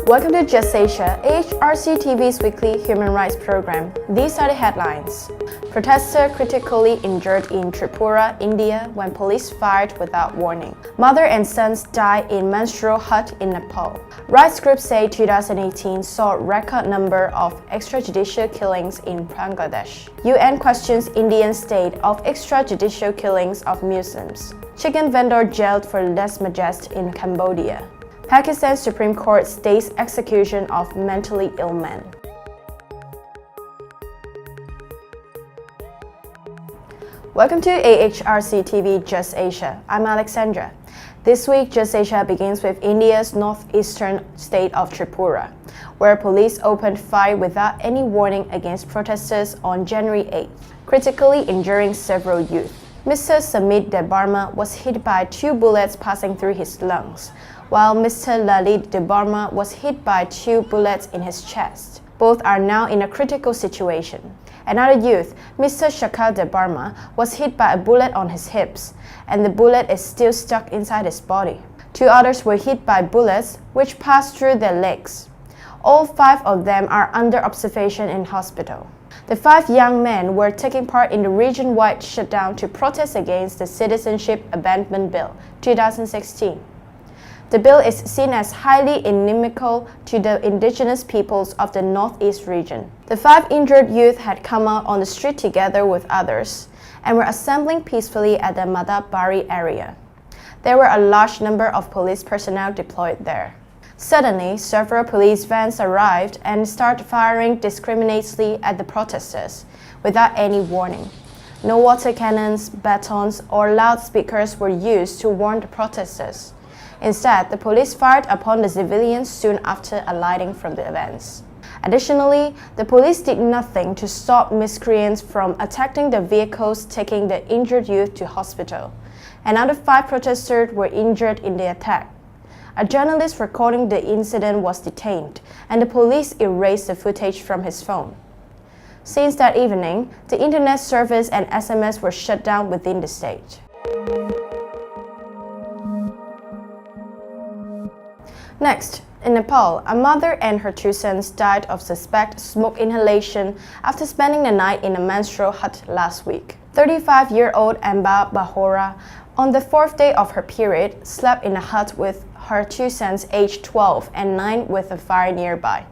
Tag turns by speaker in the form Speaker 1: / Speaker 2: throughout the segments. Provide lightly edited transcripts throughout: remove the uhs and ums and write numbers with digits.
Speaker 1: Welcome to Just Asia, AHRC TV's weekly human rights program. These are the headlines. Protester critically injured in Tripura, India when police fired without warning. Mother and sons die in menstrual hut in Nepal. Rights groups say 2018 saw a record number of extrajudicial killings in Bangladesh. UN questions Indian state of extrajudicial killings of Muslims. Chicken vendor jailed for lèse-majesté in Cambodia. Pakistan Supreme Court stays execution of mentally ill men. Welcome to AHRC TV Just Asia. I'm Alexandra. This week, Just Asia begins with India's northeastern state of Tripura, where police opened fire without any warning against protesters on January 8th, critically injuring several youth. Mr. Samit Debarma was hit by 2 bullets passing through his lungs, while Mr. Lalit Debarma was hit by 2 bullets in his chest. Both are now in a critical situation. Another youth, Mr. Shakal Debarma, was hit by a bullet on his hips, and the bullet is still stuck inside his body. 2 others were hit by bullets which passed through their legs. All 5 of them are under observation in hospital. The 5 young men were taking part in the region-wide shutdown to protest against the Citizenship Amendment Bill 2016. The bill is seen as highly inimical to the indigenous peoples of the Northeast region. The 5 injured youth had come out on the street together with others and were assembling peacefully at the Madabari area. There were a large number of police personnel deployed there. Suddenly, several police vans arrived and started firing indiscriminately at the protesters without any warning. No water cannons, batons, or loudspeakers were used to warn the protesters. Instead, the police fired upon the civilians soon after alighting from the vans. Additionally, the police did nothing to stop miscreants from attacking the vehicles taking the injured youth to hospital. Another 5 protesters were injured in the attack. A journalist recording the incident was detained, and the police erased the footage from his phone. Since that evening, the internet service and SMS were shut down within the state. Next, in Nepal, a mother and her 2 sons died of suspect smoke inhalation after spending the night in a menstrual hut last week. 35-year-old Amba Bahora, on the 4th day of her period, slept in a hut with her 2 sons aged 12 and 9 with a fire nearby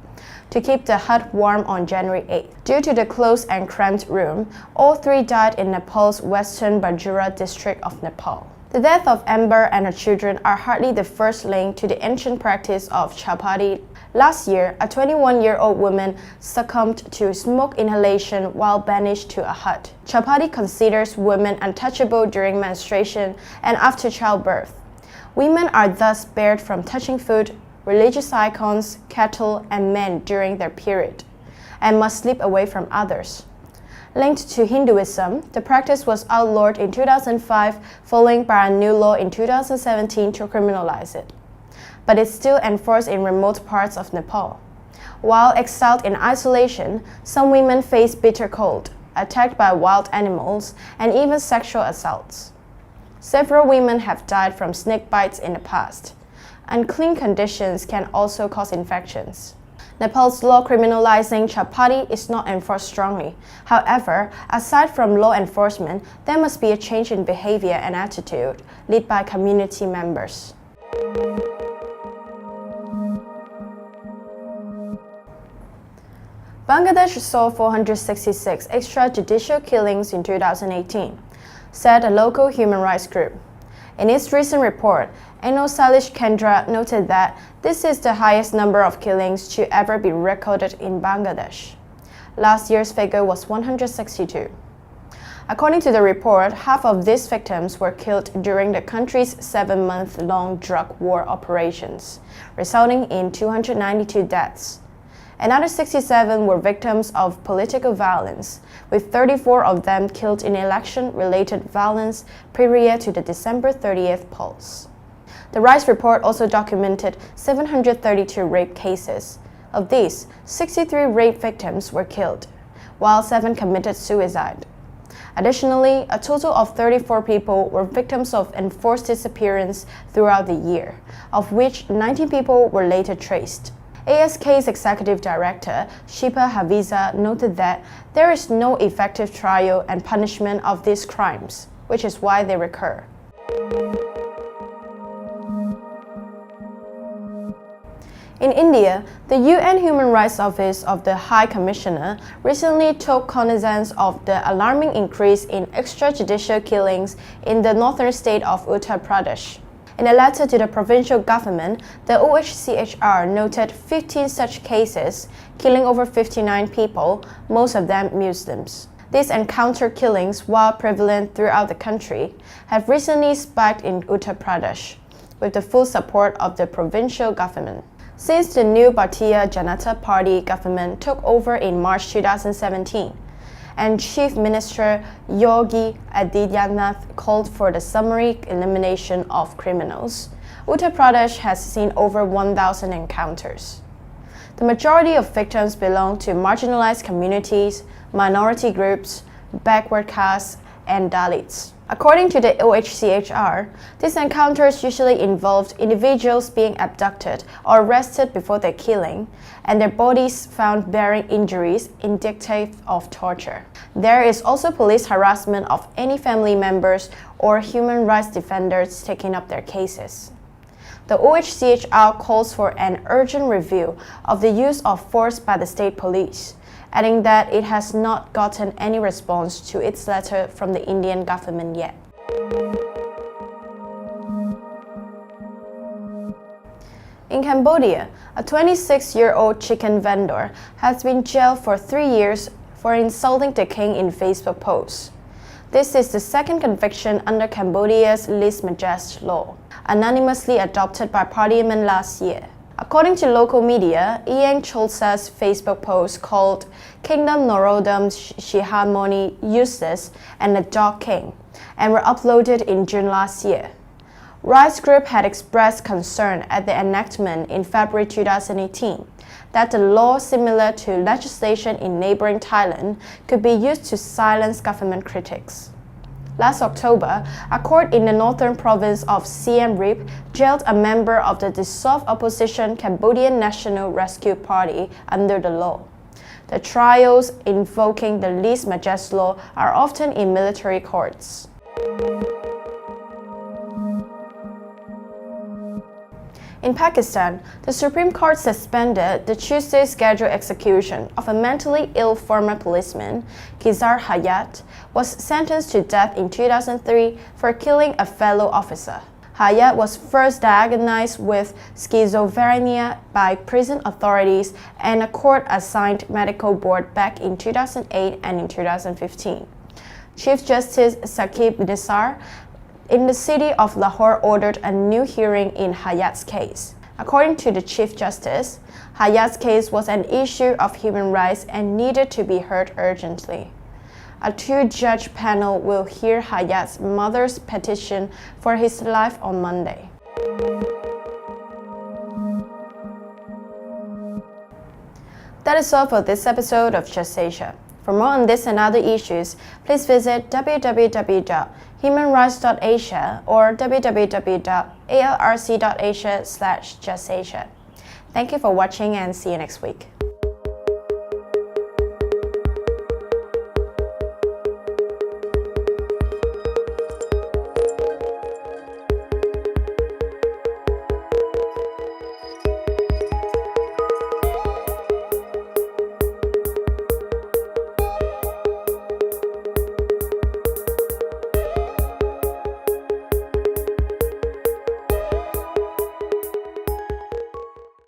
Speaker 1: to keep the hut warm on January 8th. Due to the close and cramped room, all 3 died in Nepal's western Bajura district of Nepal. The death of Amber and her children are hardly the first link to the ancient practice of Chhaupadi. Last year, a 21-year-old woman succumbed to smoke inhalation while banished to a hut. Chhaupadi considers women untouchable during menstruation and after childbirth. Women are thus barred from touching food, religious icons, cattle, and men during their period, and must sleep away from others. Linked to Hinduism, the practice was outlawed in 2005, following by a new law in 2017 to criminalize it. But it's still enforced in remote parts of Nepal. While exiled in isolation, some women face bitter cold, attacked by wild animals, and even sexual assaults. Several women have died from snake bites in the past. Unclean conditions can also cause infections. Nepal's law criminalizing Chhaupadi is not enforced strongly. However, aside from law enforcement, there must be a change in behavior and attitude, led by community members. Bangladesh saw 466 extrajudicial killings in 2018, said a local human rights group. In its recent report, Eno Salish Kendra noted that this is the highest number of killings to ever be recorded in Bangladesh. Last year's figure was 162. According to the report, half of these victims were killed during the country's 7-month-long drug war operations, resulting in 292 deaths. Another 67 were victims of political violence, with 34 of them killed in election-related violence prior to the December 30th polls. The Rights Report also documented 732 rape cases. Of these, 63 rape victims were killed, while 7 committed suicide. Additionally, a total of 34 people were victims of enforced disappearance throughout the year, of which 19 people were later traced. AHRC's Executive Director, Shipa Haviza, noted that there is no effective trial and punishment of these crimes, which is why they recur. In India, the UN Human Rights Office of the High Commissioner recently took cognizance of the alarming increase in extrajudicial killings in the northern state of Uttar Pradesh. In a letter to the provincial government, the OHCHR noted 15 such cases, killing over 59 people, most of them Muslims. These encounter killings, while prevalent throughout the country, have recently spiked in Uttar Pradesh, with the full support of the provincial government. Since the new Bharatiya Janata Party government took over in March 2017, and Chief Minister Yogi Adityanath called for the summary elimination of criminals, Uttar Pradesh has seen over 1,000 encounters. The majority of victims belong to marginalized communities, minority groups, backward castes, and Dalits. According to the OHCHR, these encounters usually involved individuals being abducted or arrested before their killing, and their bodies found bearing injuries indicative of torture. There is also police harassment of any family members or human rights defenders taking up their cases. The OHCHR calls for an urgent review of the use of force by the state police, adding that it has not gotten any response to its letter from the Indian government yet. In Cambodia, a 26-year-old chicken vendor has been jailed for 3 years for insulting the king in Facebook posts. This is the second conviction under Cambodia's lese majeste law, anonymously adopted by Parliament last year. According to local media, Iang Cholsa's Facebook post called Kingdom Norodom Shihamoni useless and a dog king, and were uploaded in June last year. Rights Group had expressed concern at the enactment in February 2018 that the law, similar to legislation in neighboring Thailand, could be used to silence government critics. Last October, a court in the northern province of Siem Reap jailed a member of the dissolved opposition Cambodian National Rescue Party under the law. The trials invoking the lese majeste law are often in military courts. In Pakistan, the Supreme Court suspended the Tuesday scheduled execution of a mentally ill former policeman, Khizar Hayat, was sentenced to death in 2003 for killing a fellow officer. Hayat was first diagnosed with schizophrenia by prison authorities and a court-assigned medical board back in 2008 and in 2015. Chief Justice Saqib Nisar in the city of Lahore ordered a new hearing in Hayat's case. According to the Chief Justice, Hayat's case was an issue of human rights and needed to be heard urgently. A 2-judge panel will hear Hayat's mother's petition for his life on Monday. That is all for this episode of Just Asia. For more on this and other issues, please visit www.humanrights.asia or www.arc.asia/justasia. Thank you for watching and see you next week.